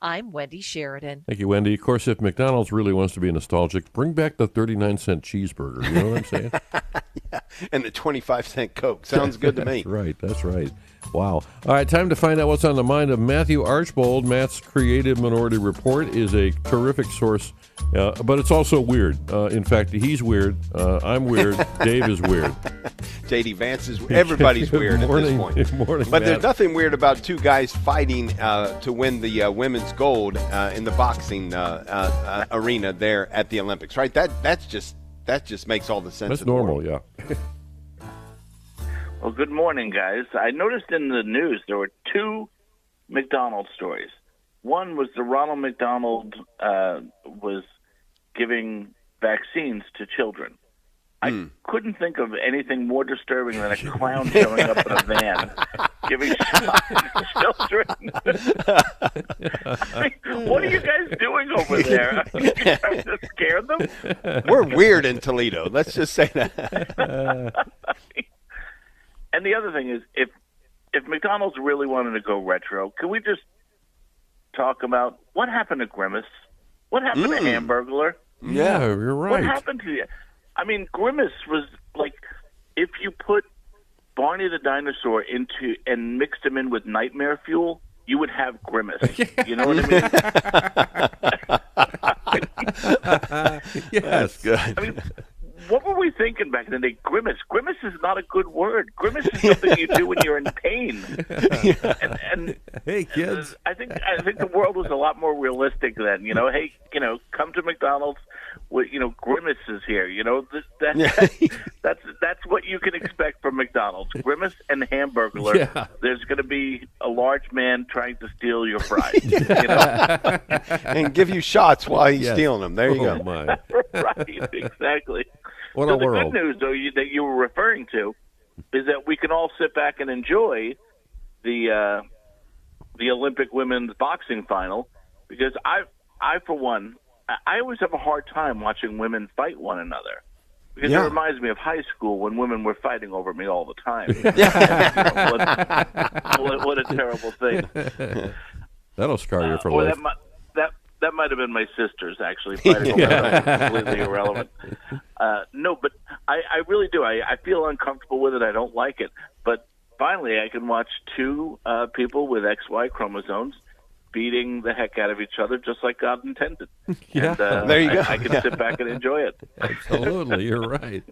I'm Wendy Sheridan. Thank you, Wendy. Of course, if McDonald's really wants to be nostalgic, bring back the 39-cent cheeseburger. You know what I'm saying? Yeah, and the 25-cent Coke. Sounds good to me. That's right. Wow. All right, time to find out what's on the mind of Matthew Archbold. Matt's Creative Minority Report is a terrific source, but it's also weird. In fact, he's weird. I'm weird. Dave is weird. J.D. Vance is everybody's weird at this point. Good morning, but Matt. there's nothing weird about two guys fighting to win the women's gold in the boxing arena there at the Olympics, right? That just makes all the sense. That's in the normal, world. yeah. Well, good morning, guys. I noticed in the news there were two McDonald stories. One was the Ronald McDonald was giving vaccines to children. I couldn't think of anything more disturbing than a clown showing up in a van giving shots to children. I mean, what are you guys doing over there? Are you trying to scare them? We're weird in Toledo. Let's just say that. And the other thing is, if McDonald's really wanted to go retro, can we just talk about what happened to Grimace? What happened to Hamburglar? Yeah, you're right. What happened to you? I mean, Grimace was like, if you put Barney the dinosaur into and mixed him in with nightmare fuel, you would have Grimace. You know what I mean? Yes. That's good. I mean, what were we thinking back in the day? Grimace. Grimace is not a good word. Grimace is something you do when you're in pain. And hey, kids. I think the world was a lot more realistic then. You know, hey, come to McDonald's. Grimace is here. That's what you can expect from McDonald's. Grimace and Hamburglar. Yeah. There's going to be a large man trying to steal your fries. And give you shots while he's stealing them. There you go. My. Right, exactly. What so a the world. good news, though, that you were referring to, is that we can all sit back and enjoy the Olympic women's boxing final, because I for one, I always have a hard time watching women fight one another, because it reminds me of high school when women were fighting over me all the time. What a terrible thing. That'll scar you for life. That might have been my sisters, actually, fighting over me. Completely irrelevant. No, but I really do. I feel uncomfortable with it. I don't like it. But finally, I can watch two people with XY chromosomes beating the heck out of each other, just like God intended. Yeah. And, there you go. I can sit back and enjoy it. Absolutely, you're right.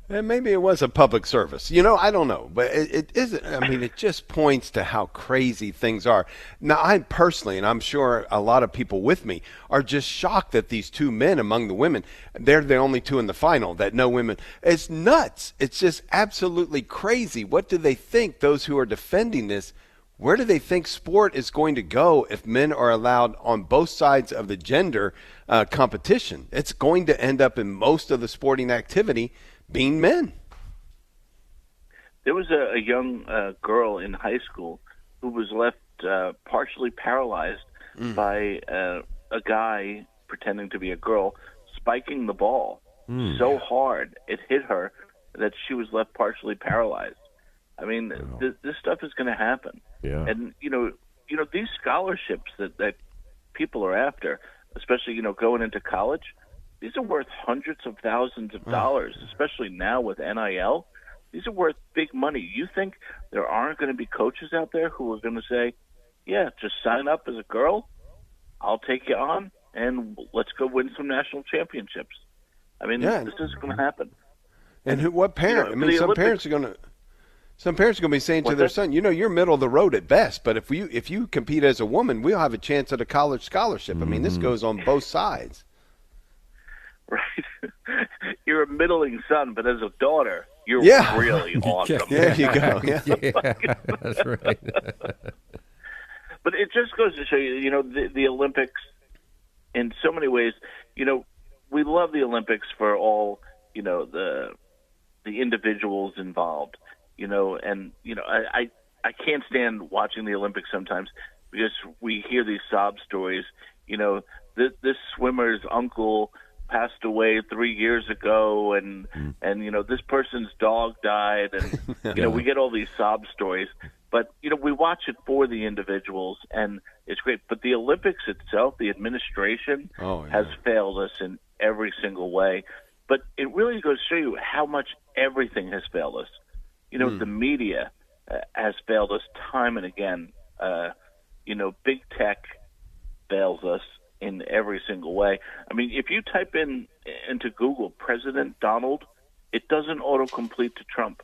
And maybe it was a public service. I don't know. But it isn't. I mean, it just points to how crazy things are. Now, I personally, and I'm sure a lot of people with me, are just shocked that these two men among the women, they're the only two in the final, that no women. It's nuts. It's just absolutely crazy. What do they think, those who are defending this? Where do they think sport is going to go if men are allowed on both sides of the gender competition? It's going to end up in most of the sporting activity being men. There was a young girl in high school who was left partially paralyzed by a guy pretending to be a girl spiking the ball so hard it hit her that she was left partially paralyzed. I mean, this stuff is going to happen. Yeah. And, these scholarships that people are after, especially, going into college, these are worth hundreds of thousands of dollars, especially now with NIL. These are worth big money. You think there aren't going to be coaches out there who are going to say, yeah, just sign up as a girl, I'll take you on, and let's go win some national championships. I mean, this is going to happen. And what parent? Some parents are going to... Some parents are going to be saying to their son, you're middle of the road at best, but if you compete as a woman, we'll have a chance at a college scholarship. I mean, this goes on both sides. Right. You're a middling son, but as a daughter, you're really awesome. There you go. Yeah, that's right. But it just goes to show you, the Olympics, in so many ways, we love the Olympics for all, the individuals involved. I can't stand watching the Olympics sometimes because we hear these sob stories. This swimmer's uncle passed away 3 years ago, and this person's dog died, and we get all these sob stories. But, we watch it for the individuals, and it's great. But the Olympics itself, the administration has failed us in every single way. But it really goes to show you how much everything has failed us. The media has failed us time and again. Big tech fails us in every single way. I mean, if you type into Google President Donald, it doesn't autocomplete to Trump.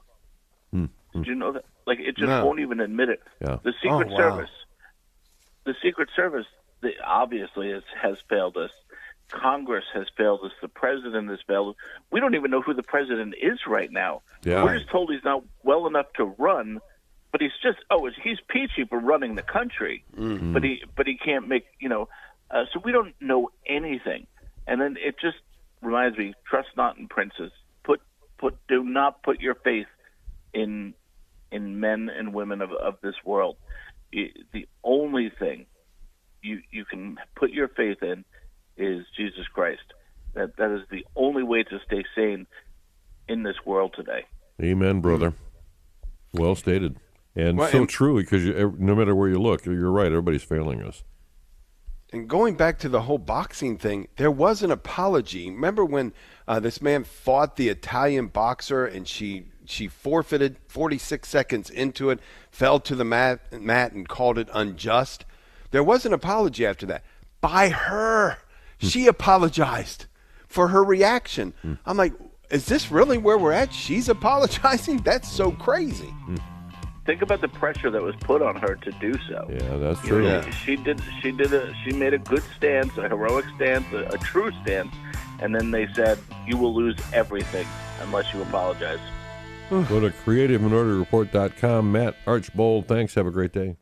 Did you know that? Like, it just won't even admit it. Yeah. The Secret Service, obviously has failed us. Congress has failed us. The president has failed us. We don't even know who the president is right now. Yeah. We're just told he's not well enough to run, but he's peachy for running the country. Mm-hmm. But he can't make, so we don't know anything. And then it just reminds me, trust not in princes. Do not put your faith in men and women of this world. The only thing you can put your faith in is Jesus Christ. That is the only way to stay sane in this world today. Amen, brother. Well stated. And true, because no matter where you look, you're right, everybody's failing us. And going back to the whole boxing thing, there was an apology. Remember when this man fought the Italian boxer and she forfeited 46 seconds into it, fell to the mat and called it unjust? There was an apology after that by her. She apologized for her reaction. I'm like, is this really where we're at? She's apologizing? That's so crazy. Think about the pressure that was put on her to do so. Yeah, that's true. She made a good stance, a heroic stance, a true stance, and then they said, you will lose everything unless you apologize. Go to creativeminority report.com. Matt Archbold, thanks. Have a great day.